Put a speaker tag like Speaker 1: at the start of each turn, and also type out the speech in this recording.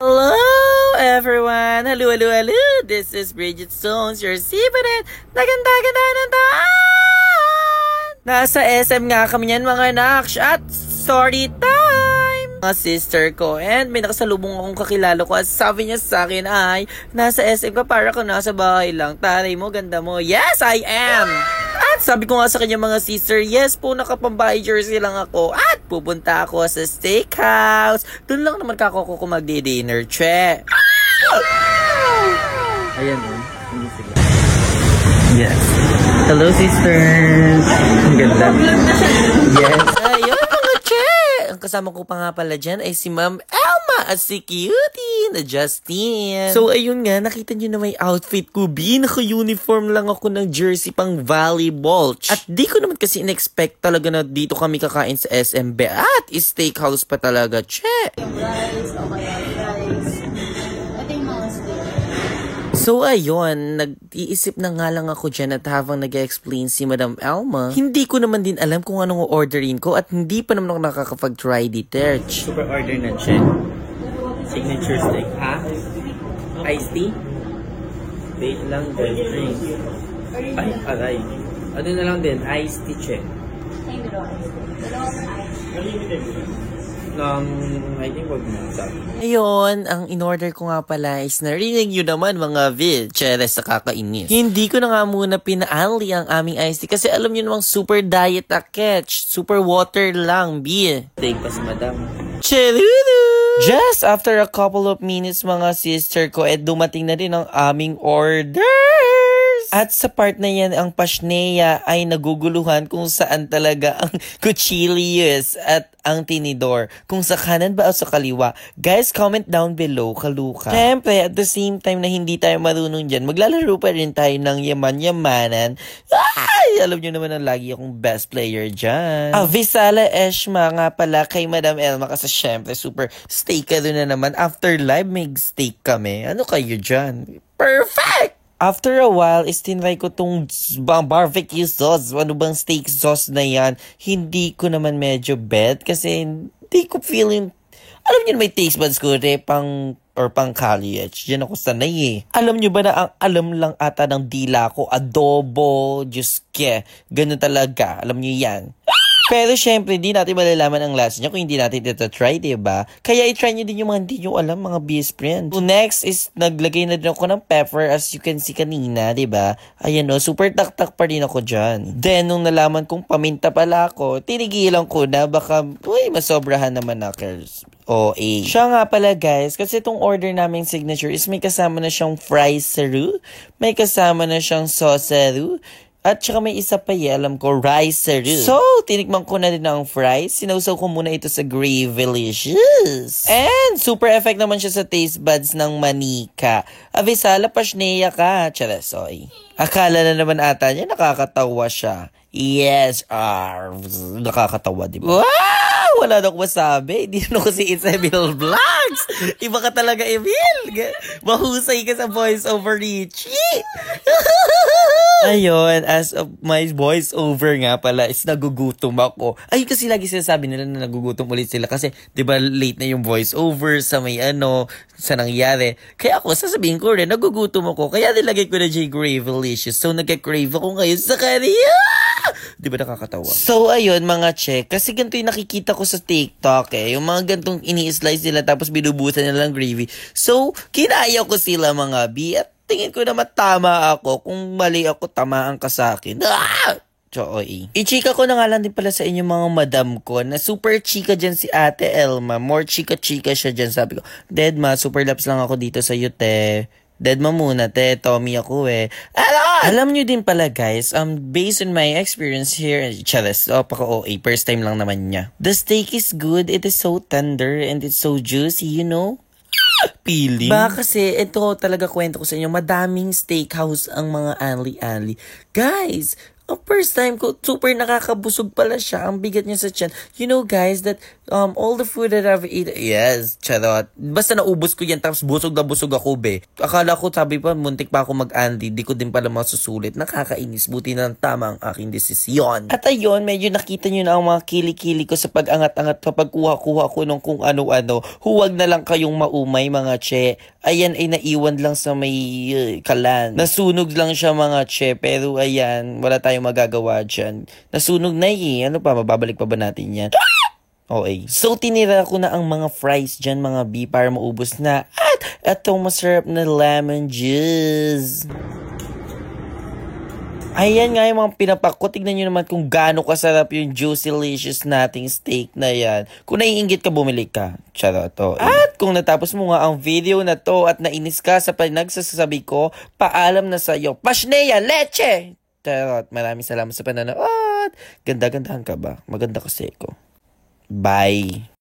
Speaker 1: Hello everyone! Hello! This is Bridget Stones, your sibaret na ganda-ganda ng daan! Nasa SM nga kami niyan mga naksh at story time! Mga sister ko and may nakasalubong akong kakilala ko at sabi niya sa akin ay nasa SM ka para ka nasa bahay lang. Taray mo, ganda mo. Yes, I am! At sabi ko nga sa kanya mga sister, yes po, nakapambahay jersey lang ako at pupunta ako sa steakhouse. Doon lang naman kako ko magdi-dinner, che. Ayan o, hindi sila. Yes. Hello sisters. Ang ganda. Yes. Ayun mga che. Ang kasama ko pa nga pala dyan ay si Ma'am Elma at si Cutie na Justine. So ayun nga, nakita nyo na may outfit ko. Naka-uniform lang ako ng jersey pang volleyball. At di ko naman kasi in-expect talaga na dito kami kakain sa SMB. At steakhouse pa talaga, che.
Speaker 2: Rice, oh my God, rice. Ito yung mga steak.
Speaker 1: So ayun, nag-iisip na nga lang ako dyan at habang nag-explain si Madam Elma, hindi ko naman din alam kung anong orderin ko at hindi pa naman ako nakakapag-try dito. Super order na siya. Signature steak, ha? Iced tea? Wait lang, then drink. Ay, aray. Ano na lang din, iced tea check.
Speaker 2: Ay, dalawang ice.
Speaker 1: I think wag na sa. Ayun, ang in-order ko nga pala is narinig yun naman mga cheres sa kakainis. Hindi ko na nga muna pinaali ang aming iced tea kasi alam nyo namang super diet a catch. Super water lang, Take pa si madam. Cherudu! Just after a couple of minutes mga sister ko, dumating na rin ang aming orders. At sa part na yan, ang pasneya ay naguguluhan kung saan talaga ang kuchilius at ang tinidor. Kung sa kanan ba o sa kaliwa. Guys, comment down below, kaluka. Siyempre, at the same time na hindi tayo marunong dyan, maglalaro pa rin tayo ng yaman-yamanan. Ay! Alam nyo naman ang lagi akong best player dyan. Visala Eshma nga pala kay Madam Elma kasi syempre super steak ka na naman. After live, may steak kami. Ano kayo dyan? Perfect! After a while, tinry ko tong barbecue sauce. Ano bang steak sauce na yan? Hindi ko naman medyo bet kasi hindi ko feeling... Alam niyo may taste buds ko, pang college. Diyan ako sanay eh. Alam niyo ba na ang alam lang ata ng dila ko, adobo, just ganun talaga. Alam niyo yan. Pero syempre, di natin malalaman ang lasa niya kung hindi natin ito try, diba? Kaya i-try nyo din yung mga hindi nyo alam, mga BS friends. So next is, naglagay na din ako ng pepper as you can see kanina, diba? Ayan o, super tak-tak pa rin ako dyan. Then, nung nalaman kong paminta pala ako, tinigilan ko na baka, masobrahan naman na, Kers. OA. Siya nga pala guys, kasi itong order naming signature is may kasama na siyang fries saru, may kasama na siyang sauce saru, at saka may isa pa alam ko, rice saru. So, tinikman ko na din ang fries. Sinausaw ko muna ito sa Gravelicious. And, super effect naman siya sa taste buds ng manika. Avisala, pasneya ka. Charasoy. Akala na naman ata niya, nakakatawa siya. Yes, nakakatawa, diba? Wow! Wala na akong masabi. Hindi na kasi it's Emil Vlogs. Iba ka talaga, Emil. Mahusay ka sa voice over Richie. Ayun, as of my voice over nga pala is nagugutom ako. Ay, kasi lagi sinasabi nila na nagugutom ulit sila kasi 'di ba late na yung voice over sa may sa nangyari. Kaya ako sasabihin ko rin nagugutom ako. Kaya nilagay ko na J Gravelicious. So nagka-crave ako ngayon sa kanya. 'Di ba nakakatawa? So ayun mga check, kasi ganito yung nakikita ko sa TikTok yung mga gantong ini-slice nila tapos binubusan nila ng gravy. So kinaya ko sila mga B at tingin ko naman tama ako. Kung mali ako, tamaan ka sa akin. I-chika ko na nga lang din pala sa inyo mga madam ko na super chika dyan si Ate Elma. More chika-chika siya dyan. Sabi ko, Dedma, super laps lang ako dito sa iyo, te. Dedma muna, te. Tommy ako Alam nyo din pala guys, based on my experience here, chalas, paka-OA, first time lang naman niya. The steak is good, it is so tender, and it's so juicy, you know? Feeling. Kasi ito talaga kwento ko sa inyo, madaming steakhouse ang mga ali-ali. Guys, ang first time ko, super nakakabusog pala siya. Ang bigat niya sa tiyan. You know guys, that All the food that I've eaten. Yes, charot. Basta naubos ko yan, tapos busog na busog ako, be. Akala ko, sabi pa, muntik pa ako mag-Andy. Di ko din pala masusulit. Nakakainis. Buti na tama ang aking desisyon. At ayun, medyo nakita nyo na ang mga kili-kili ko sa pag-angat-angat kapag kuha-kuha ko ng kung ano-ano. Huwag na lang kayong maumay, mga che. Ayan ay naiwan lang sa may kalan. Nasunog lang siya, mga che. Pero ayan, wala tayong magagawa dyan. Nasunog na Ano pa, mababalik pa ba natin yan? Okay. So, tinira ko na ang mga fries dyan, mga B, para maubos na. At itong masarap na lemon juice. Ayan nga yung mga pinapako. Tignan nyo naman kung gaano kasarap yung juicy-licious nating steak na yan. Kung naiinggit ka, bumili ka. Charot. At kung natapos mo nga ang video na to at nainis ka sa pinagsasabi ko, paalam na sa'yo. Pashnea, leche! Charot. Maraming salamat sa panonood. Ganda-gandahan ka ba? Maganda kasi ko. Bye.